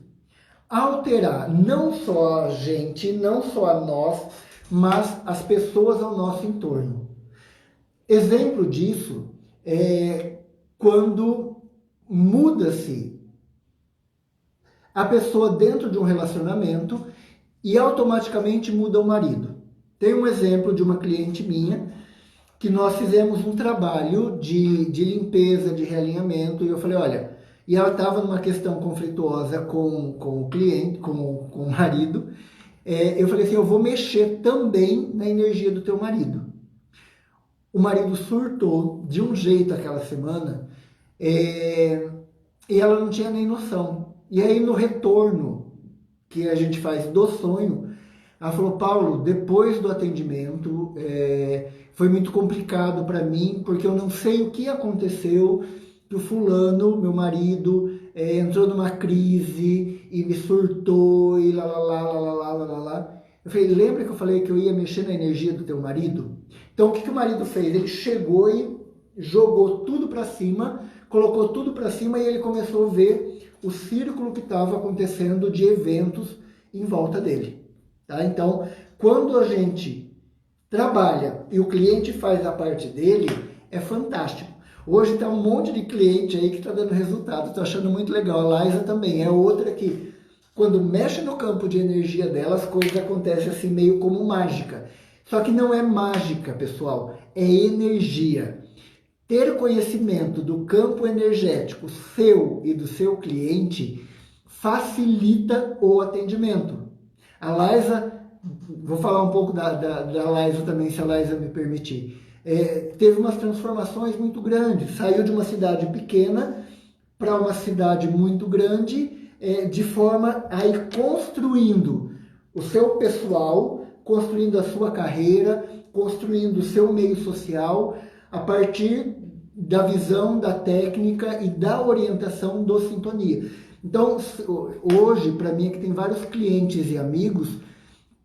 Speaker 2: alterar não só a gente, não só a nós, mas as pessoas ao nosso entorno. Exemplo disso é quando muda-se a pessoa dentro de um relacionamento e automaticamente muda o marido. Tem um exemplo de uma cliente minha que nós fizemos um trabalho de limpeza, de realinhamento, e eu falei, olha, e ela estava numa questão conflituosa com o cliente, com o marido, eu falei assim, eu vou mexer também na energia do teu marido. O marido surtou de um jeito aquela semana, e ela não tinha nem noção. E aí no retorno que a gente faz do sonho, ela falou, Paulo, depois do atendimento, foi muito complicado para mim, porque eu não sei o que aconteceu, que o fulano, meu marido, entrou numa crise e me surtou e lá. Eu falei, lembra que eu falei que eu ia mexer na energia do teu marido? Então o que o marido fez? Ele chegou e jogou tudo para cima, colocou tudo para cima e ele começou a ver o círculo que estava acontecendo de eventos em volta dele. Tá? Então, quando a gente trabalha e o cliente faz a parte dele, é fantástico. Hoje está um monte de cliente aí que está dando resultado, estou achando muito legal. A Laisa também é outra que, quando mexe no campo de energia dela, as coisas acontecem assim meio como mágica. Só que não é mágica, pessoal, é energia. Ter conhecimento do campo energético seu e do seu cliente facilita o atendimento. A Laisa, vou falar um pouco da Laisa também, se a Laisa me permitir. Teve umas transformações muito grandes. Saiu de uma cidade pequena para uma cidade muito grande, de forma a ir construindo o seu pessoal, construindo a sua carreira, construindo o seu meio social, a partir da visão, da técnica e da orientação do Sintonia. Então, hoje, para mim, que tem vários clientes e amigos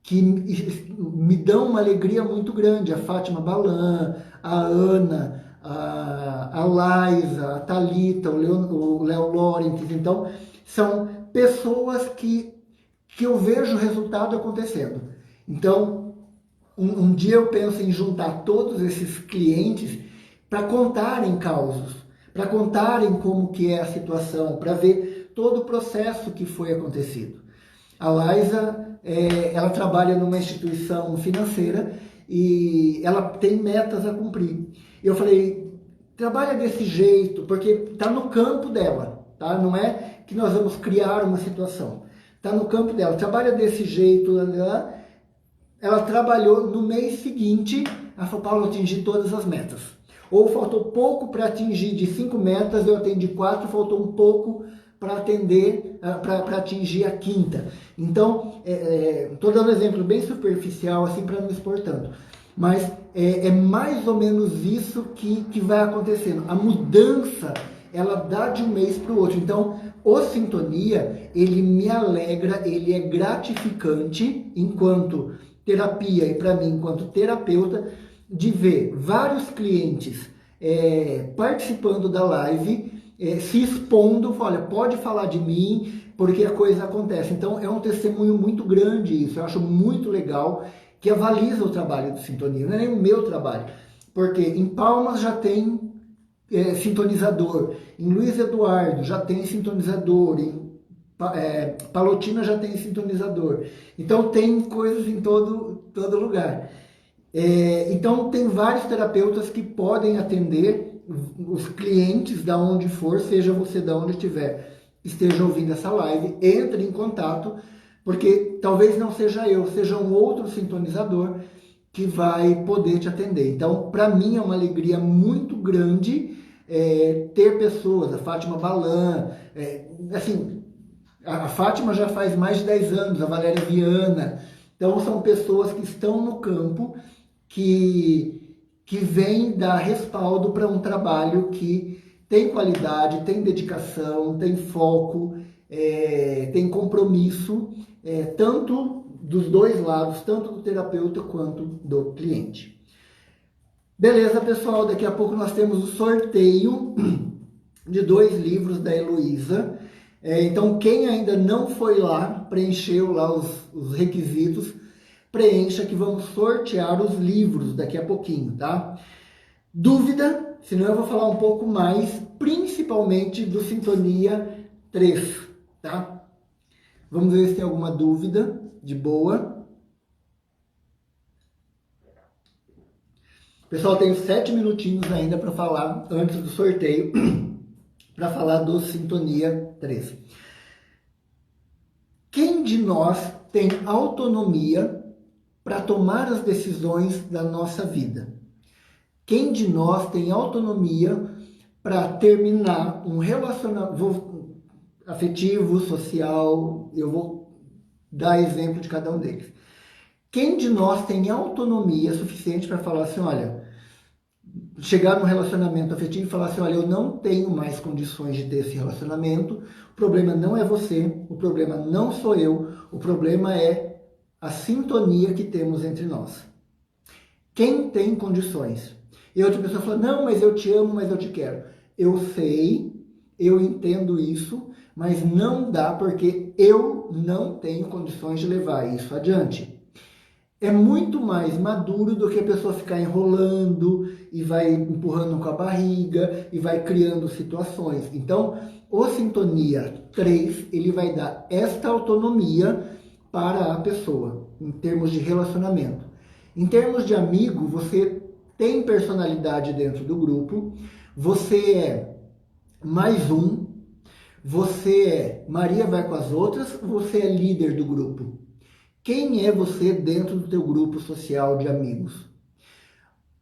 Speaker 2: que me dão uma alegria muito grande. A Fátima Balan, a Ana, a Laisa, a Thalita, o Léo Lorentz. Então, são pessoas que eu vejo o resultado acontecendo. Então, um dia eu penso em juntar todos esses clientes para contarem causos, para contarem como que é a situação, para ver todo o processo que foi acontecido. A Laisa, ela trabalha numa instituição financeira e ela tem metas a cumprir. Eu falei, trabalha desse jeito, porque está no campo dela, tá? Não é que nós vamos criar uma situação. Está no campo dela, trabalha desse jeito. Ela trabalhou no mês seguinte, ela falou, Paulo, eu atingi todas as metas. Ou faltou pouco para atingir de 5 metas, eu atendi 4, faltou um pouco para atender, para atingir a quinta. Então, estou dando um exemplo bem superficial, assim, para não expor tanto. Mas é mais ou menos isso que vai acontecendo. A mudança, ela dá de um mês para o outro. Então, o Sintonia, ele me alegra, ele é gratificante enquanto terapia e para mim, enquanto terapeuta, de ver vários clientes participando da live, se expondo, olha, pode falar de mim, porque a coisa acontece. Então, é um testemunho muito grande isso, eu acho muito legal, que avaliza o trabalho do Sintonia, não é nem o meu trabalho, porque em Palmas já tem sintonizador, em Luiz Eduardo já tem sintonizador, em Palotina já tem sintonizador, então tem coisas em todo lugar. Então tem vários terapeutas que podem atender os clientes da onde for, seja você da onde estiver, esteja ouvindo essa live, entre em contato, porque talvez não seja eu, seja um outro sintonizador que vai poder te atender. Então, para mim é uma alegria muito grande ter pessoas, a Fátima Balan, assim, a Fátima já faz mais de 10 anos, a Valéria Viana. Então, são pessoas que estão no campo, que vem dar respaldo para um trabalho que tem qualidade, tem dedicação, tem foco, tem compromisso, tanto dos dois lados, tanto do terapeuta quanto do cliente. Beleza, pessoal? Daqui a pouco nós temos o sorteio de 2 livros da Heloísa. Então, quem ainda não foi lá, preencheu lá os requisitos, preencha que vamos sortear os livros daqui a pouquinho, tá? Dúvida? Senão eu vou falar um pouco mais, principalmente do Sintonia 3, tá? Vamos ver se tem alguma dúvida de boa. Pessoal, tenho 7 minutinhos ainda para falar, antes do sorteio, para falar do Sintonia 3. Quem de nós tem autonomia para tomar as decisões da nossa vida? Quem de nós tem autonomia para terminar um relacionamento afetivo, social? Eu vou dar exemplo de cada um deles. Quem de nós tem autonomia suficiente para falar assim, olha, chegar num relacionamento afetivo e falar assim, olha, eu não tenho mais condições de ter esse relacionamento, o problema não é você, o problema não sou eu, o problema é a sintonia que temos entre nós. Quem tem condições? E outra pessoa fala, não, mas eu te amo, mas eu te quero. Eu sei, eu entendo isso, mas não dá porque eu não tenho condições de levar isso adiante. é muito mais maduro do que a pessoa ficar enrolando e vai empurrando com a barriga e vai criando situações. Então, o Sintonia 3, ele vai dar esta autonomia para a pessoa, em termos de relacionamento. Em termos de amigo, você tem personalidade dentro do grupo, você é mais um, você é Maria vai com as outras, você é líder do grupo. Quem é você dentro do teu grupo social de amigos?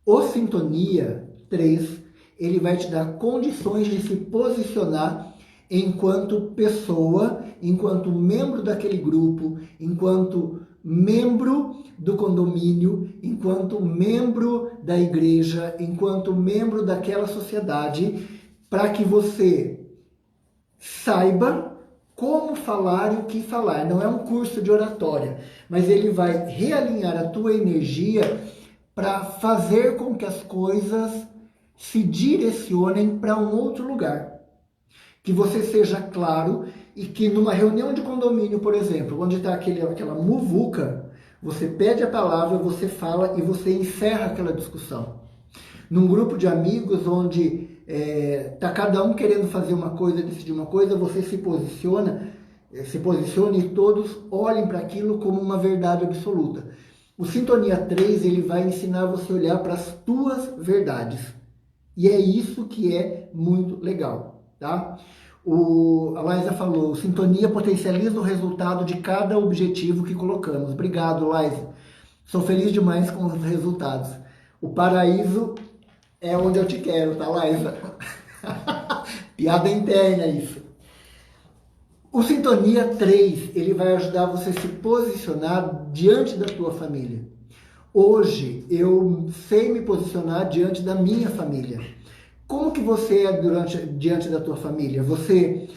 Speaker 2: O Sintonia 3, ele vai te dar condições de se posicionar enquanto pessoa, enquanto membro daquele grupo, enquanto membro do condomínio, enquanto membro da igreja, enquanto membro daquela sociedade, para que você saiba como falar e o que falar. Não é um curso de oratória, mas ele vai realinhar a tua energia para fazer com que as coisas se direcionem para um outro lugar. Que você seja claro e que numa reunião de condomínio, por exemplo, onde está aquela muvuca, você pede a palavra, você fala e você encerra aquela discussão. Num grupo de amigos onde está cada um querendo fazer uma coisa, decidir uma coisa, você se posiciona e todos olhem para aquilo como uma verdade absoluta. O Sintonia 3, ele vai ensinar você a olhar para as tuas verdades. E é isso que é muito legal, tá? A Laísa falou, Sintonia potencializa o resultado de cada objetivo que colocamos. Obrigado, Laísa. Sou feliz demais com os resultados. O paraíso é onde eu te quero, tá, Laísa? Piada interna isso. O Sintonia 3, ele vai ajudar você a se posicionar diante da tua família. Hoje, eu sei me posicionar diante da minha família. Como que você é diante da tua família? Você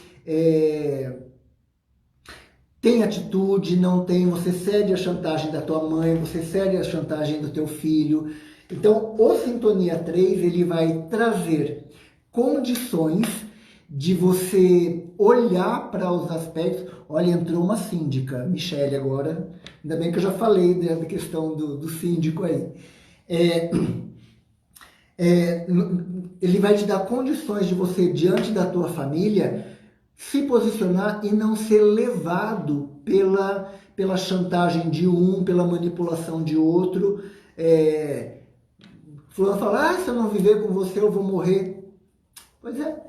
Speaker 2: tem atitude, não tem? Você cede a chantagem da tua mãe, você cede a chantagem do teu filho. Então, o Sintonia 3, ele vai trazer condições de você olhar para os aspectos. Olha, entrou uma síndica, Michele agora, ainda bem que eu já falei da questão do síndico aí. Ele vai te dar condições de você, diante da tua família, se posicionar e não ser levado pela chantagem de um, pela manipulação de outro. Fulano fala, se eu não viver com você, eu vou morrer. Pois é.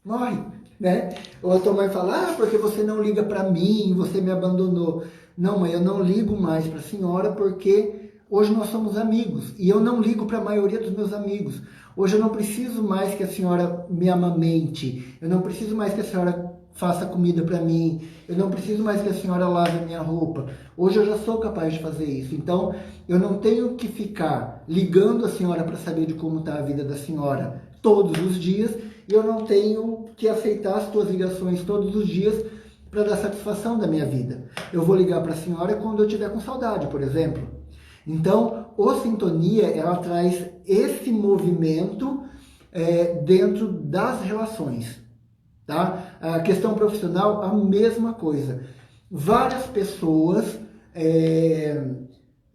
Speaker 2: Morre, né? Ou a tua mãe fala, porque você não liga para mim, você me abandonou. Não, mãe, eu não ligo mais para a senhora porque hoje nós somos amigos. E eu não ligo para a maioria dos meus amigos. Hoje eu não preciso mais que a senhora me amamente. Eu não preciso mais que a senhora faça comida para mim. Eu não preciso mais que a senhora lave a minha roupa. Hoje eu já sou capaz de fazer isso. Então, eu não tenho que ficar ligando a senhora para saber de como está a vida da senhora todos os dias. E eu não tenho que aceitar as tuas ligações todos os dias para dar satisfação da minha vida. Eu vou ligar para a senhora quando eu estiver com saudade, por exemplo. Então, o Sintonia, ela traz esse movimento dentro das relações, tá? A questão profissional, a mesma coisa. Várias pessoas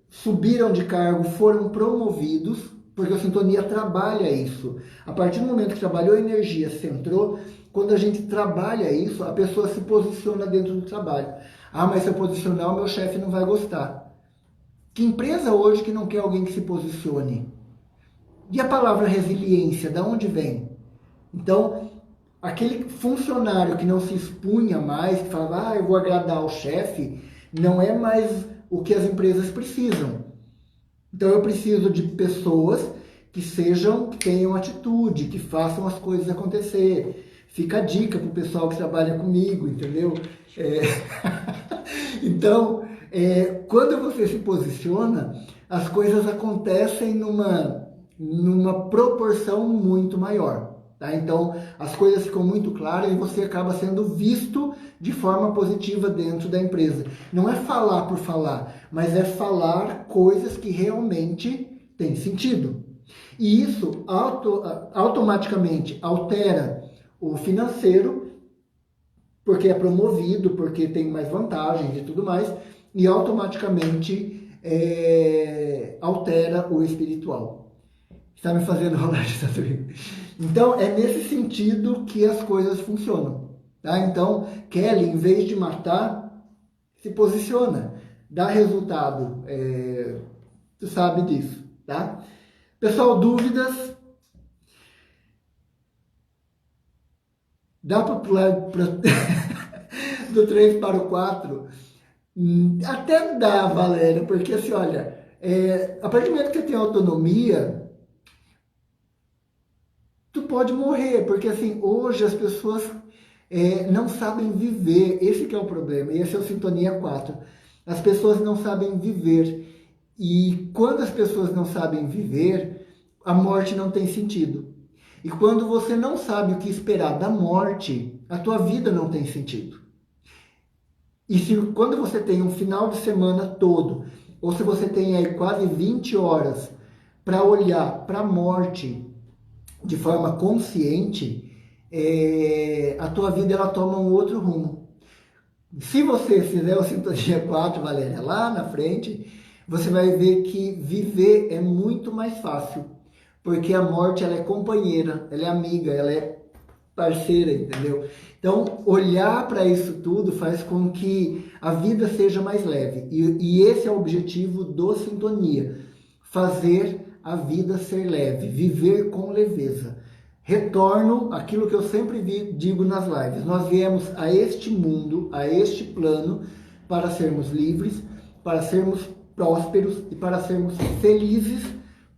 Speaker 2: subiram de cargo, foram promovidos, porque o Sintonia trabalha isso. A partir do momento que trabalhou a energia, centrou, quando a gente trabalha isso, a pessoa se posiciona dentro do trabalho. Mas se eu posicionar, o meu chefe não vai gostar. Que empresa hoje que não quer alguém que se posicione? E a palavra resiliência, de onde vem? Então, aquele funcionário que não se expunha mais, que falava, eu vou agradar ao chefe, não é mais o que as empresas precisam. Então, eu preciso de pessoas que tenham atitude, que façam as coisas acontecer. Fica a dica para o pessoal que trabalha comigo, entendeu? Então, quando você se posiciona, as coisas acontecem numa proporção muito maior. Tá? Então, as coisas ficam muito claras e você acaba sendo visto de forma positiva dentro da empresa. Não é falar por falar, mas é falar coisas que realmente têm sentido. E isso automaticamente altera o financeiro, porque é promovido, porque tem mais vantagens e tudo mais, e automaticamente altera o espiritual. Está me fazendo rolar de tatuagem. Então, é nesse sentido que as coisas funcionam. Tá? Então, Kelly, em vez de matar, se posiciona. Dá resultado. Tu sabe disso. Tá? Pessoal, dúvidas? Dá para pular do 3 para o 4? Até dá, Valéria, porque assim, olha, a partir do momento que você tem autonomia, tu pode morrer, porque assim, hoje as pessoas não sabem viver, esse que é o problema, e esse é o Sintonia 4. As pessoas não sabem viver, e quando as pessoas não sabem viver, a morte não tem sentido. E quando você não sabe o que esperar da morte, a tua vida não tem sentido. E quando você tem um final de semana todo, ou se você tem aí quase 20 horas para olhar para a morte de forma consciente, a tua vida ela toma um outro rumo. Se você fizer o Sintonia 4, Valéria, lá na frente, você vai ver que viver é muito mais fácil. Porque a morte ela é companheira, ela é amiga, ela é parceira, entendeu? Então, olhar para isso tudo faz com que a vida seja mais leve. E esse é o objetivo do Sintonia. Fazer a vida ser leve, viver com leveza. Retorno aquilo que eu sempre digo nas lives. Nós viemos a este mundo, a este plano, para sermos livres, para sermos prósperos e para sermos felizes,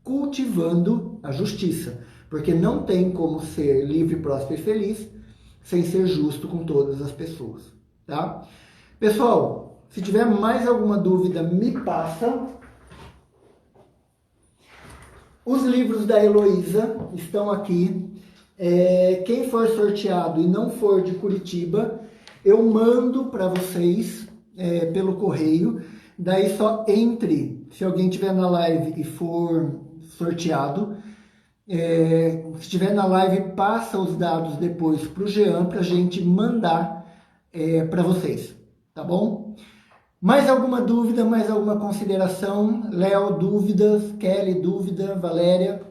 Speaker 2: cultivando a justiça. Porque não tem como ser livre, próspero e feliz sem ser justo com todas as pessoas. Tá? Pessoal, se tiver mais alguma dúvida, me passa. Os livros da Heloísa estão aqui. Quem for sorteado e não for de Curitiba, eu mando para vocês pelo correio. Daí só entre, se alguém estiver na live e for sorteado, se estiver na live, passa os dados depois para o Jean para a gente mandar para vocês, tá bom? Mais alguma dúvida, mais alguma consideração? Léo, dúvidas? Kelly, dúvida? Valéria?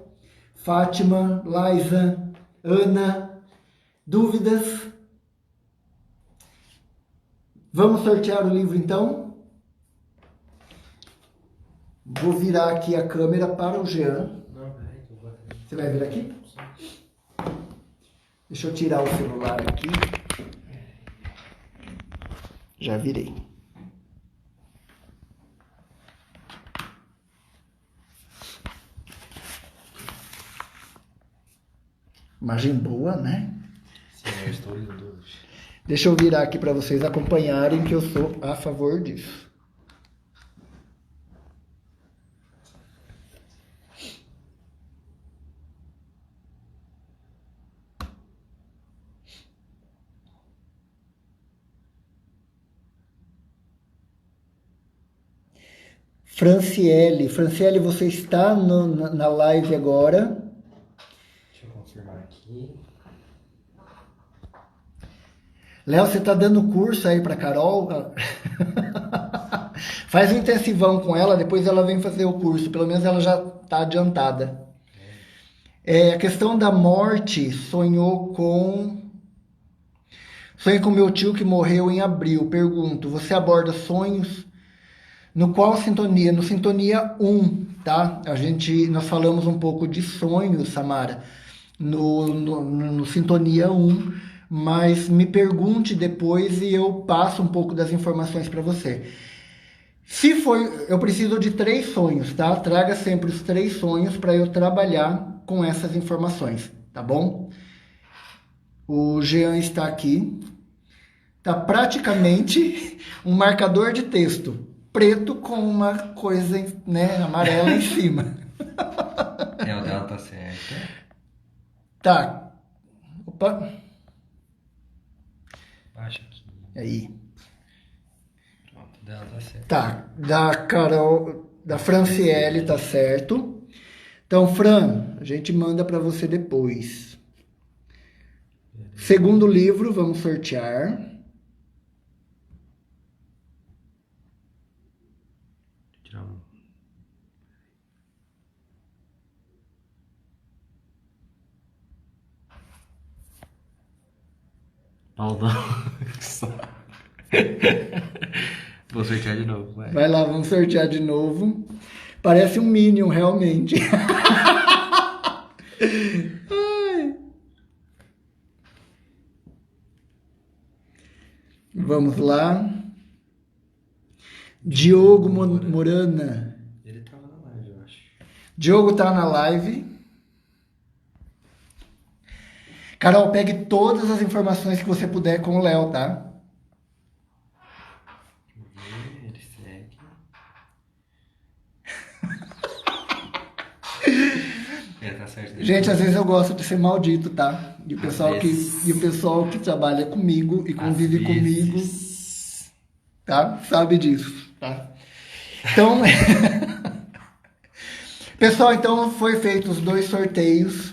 Speaker 2: Fátima? Laisa? Ana? Dúvidas? Vamos sortear o livro então? Vou virar aqui a câmera para o Jean. Você vai vir aqui? Deixa eu tirar o celular aqui. Já virei. Imagem boa, né?
Speaker 1: Sim, eu estou lindo hoje.
Speaker 2: Deixa eu virar aqui para vocês acompanharem que eu sou a favor disso. Franciele, você está na live agora?
Speaker 1: Deixa eu confirmar aqui.
Speaker 2: Léo, você está dando curso aí para Carol? Faz um intensivão com ela, depois ela vem fazer o curso. Pelo menos ela já está adiantada. A questão da morte, sonhei com meu tio que morreu em abril. Pergunto, você aborda sonhos? No qual sintonia? No Sintonia 1, tá? Nós falamos um pouco de sonhos, Samara, no Sintonia 1, mas me pergunte depois e eu passo um pouco das informações para você. Se for, eu preciso de 3 sonhos, tá? Traga sempre os 3 sonhos para eu trabalhar com essas informações, tá bom? O Jean está aqui. Tá praticamente um marcador de texto preto com uma coisa, né, amarela em cima.
Speaker 1: O dela tá certo.
Speaker 2: Tá. Opa.
Speaker 1: Baixa aqui.
Speaker 2: Aí.
Speaker 1: Pronto, o dela tá certo.
Speaker 2: Tá. Da Carol, da Franciele, tá certo. Então, Fran, a gente manda para você depois. Segundo livro, vamos sortear.
Speaker 1: Tirar um. Paulão. Vou sortear de novo, vai.
Speaker 2: Vai lá, vamos sortear de novo. Parece um Minion, realmente. Ai. Vamos lá. Diogo Morana.
Speaker 1: Ele tava na live, eu acho.
Speaker 2: Diogo tá na live. Carol, pegue todas as informações que você puder com o Léo, tá?
Speaker 1: Ele segue. Tá certo.
Speaker 2: Gente, às vezes eu gosto de ser maldito, tá? E o pessoal que trabalha comigo e convive comigo, tá? Sabe disso, tá? Então, pessoal, então foi feito os 2 sorteios.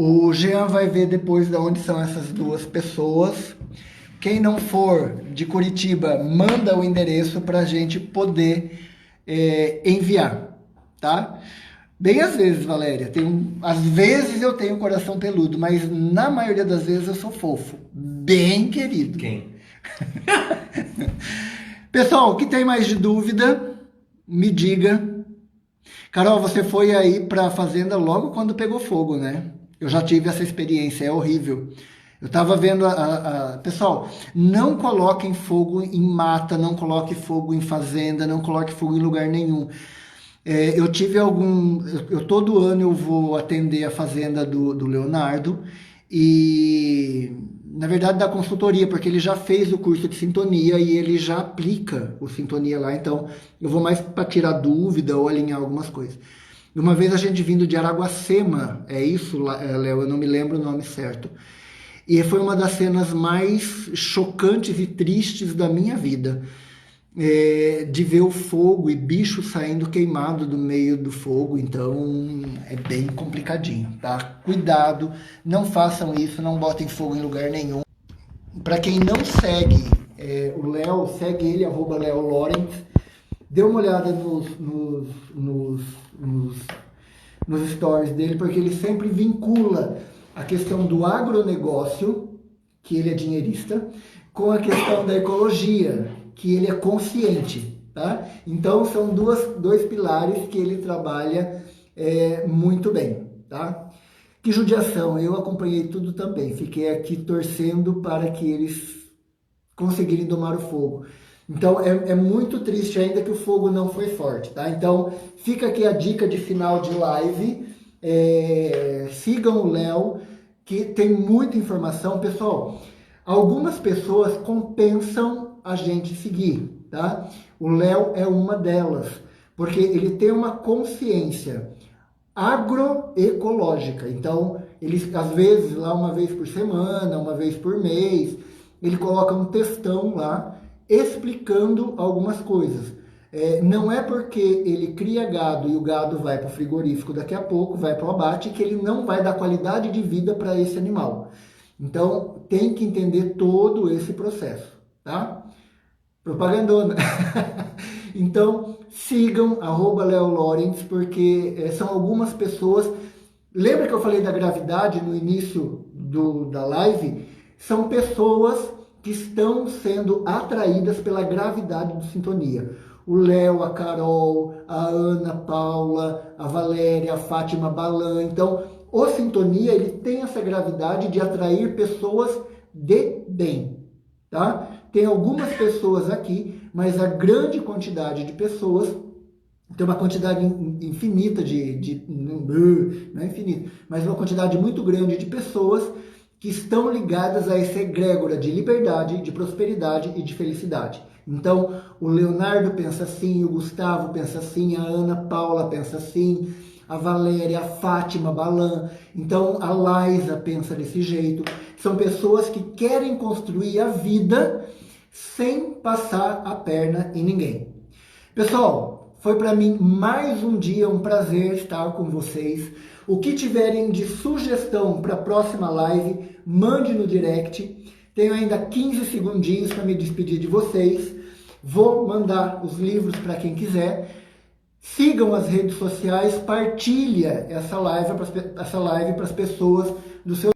Speaker 2: O Jean vai ver depois de onde são essas 2 pessoas. Quem não for de Curitiba, manda o endereço para a gente poder enviar, tá? Bem às vezes, Valéria, às vezes eu tenho coração peludo, mas na maioria das vezes eu sou fofo, bem querido.
Speaker 1: Quem?
Speaker 2: Pessoal, o que tem mais de dúvida, me diga. Carol, você foi aí para a fazenda logo quando pegou fogo, né? Eu já tive essa experiência, é horrível. Eu estava vendo Pessoal, não coloquem fogo em mata, não coloque fogo em fazenda, não coloque fogo em lugar nenhum. Eu tive todo ano eu vou atender a fazenda do Leonardo e, na verdade, da consultoria, porque ele já fez o curso de sintonia e ele já aplica o sintonia lá, então eu vou mais para tirar dúvida ou alinhar algumas coisas. Uma vez a gente vindo de Araguacema, é isso, Léo, eu não me lembro o nome certo, e foi uma das cenas mais chocantes e tristes da minha vida. De ver o fogo e bicho saindo queimado do meio do fogo, então é bem complicadinho, tá? Cuidado, não façam isso, não botem fogo em lugar nenhum. Para quem não segue o Léo, segue ele, @Léo Lawrence, dê uma olhada nos stories dele, porque ele sempre vincula a questão do agronegócio, que ele é dinheirista, com a questão da ecologia, que ele é consciente, tá? Então são dois pilares que ele trabalha muito bem, tá? Que judiação, eu acompanhei tudo também, fiquei aqui torcendo para que eles conseguirem domar o fogo. Então é muito triste ainda que o fogo não foi forte, tá? Então fica aqui a dica de final de live, sigam o Léo, que tem muita informação. Pessoal, algumas pessoas compensam a gente seguir, tá? O Léo é uma delas, porque ele tem uma consciência agroecológica. Então, ele, às vezes, lá uma vez por semana, uma vez por mês, ele coloca um textão lá, explicando algumas coisas. Não é porque ele cria gado e o gado vai para o frigorífico daqui a pouco, vai para o abate, que ele não vai dar qualidade de vida para esse animal. Então, tem que entender todo esse processo, tá? Propagandona. Então, sigam @Léo Lawrence, porque são algumas pessoas. Lembra que eu falei da gravidade no início da live? São pessoas que estão sendo atraídas pela gravidade do Sintonia. O Léo, a Carol, a Ana Paula, a Valéria, a Fátima Balan. Então, o Sintonia, ele tem essa gravidade de atrair pessoas de bem, tá? Tem algumas pessoas aqui, mas a grande quantidade de pessoas, tem uma quantidade infinita não é infinita, mas uma quantidade muito grande de pessoas que estão ligadas a essa egrégora de liberdade, de prosperidade e de felicidade. Então, o Leonardo pensa assim, o Gustavo pensa assim, a Ana Paula pensa assim, a Valéria, a Fátima Balan, então a Laisa pensa desse jeito. São pessoas que querem construir a vida sem passar a perna em ninguém. Pessoal, foi para mim mais um dia um prazer estar com vocês. O que tiverem de sugestão para a próxima live, mande no direct. Tenho ainda 15 segundinhos para me despedir de vocês. Vou mandar os livros para quem quiser. Sigam as redes sociais, partilha essa live para as pessoas do seu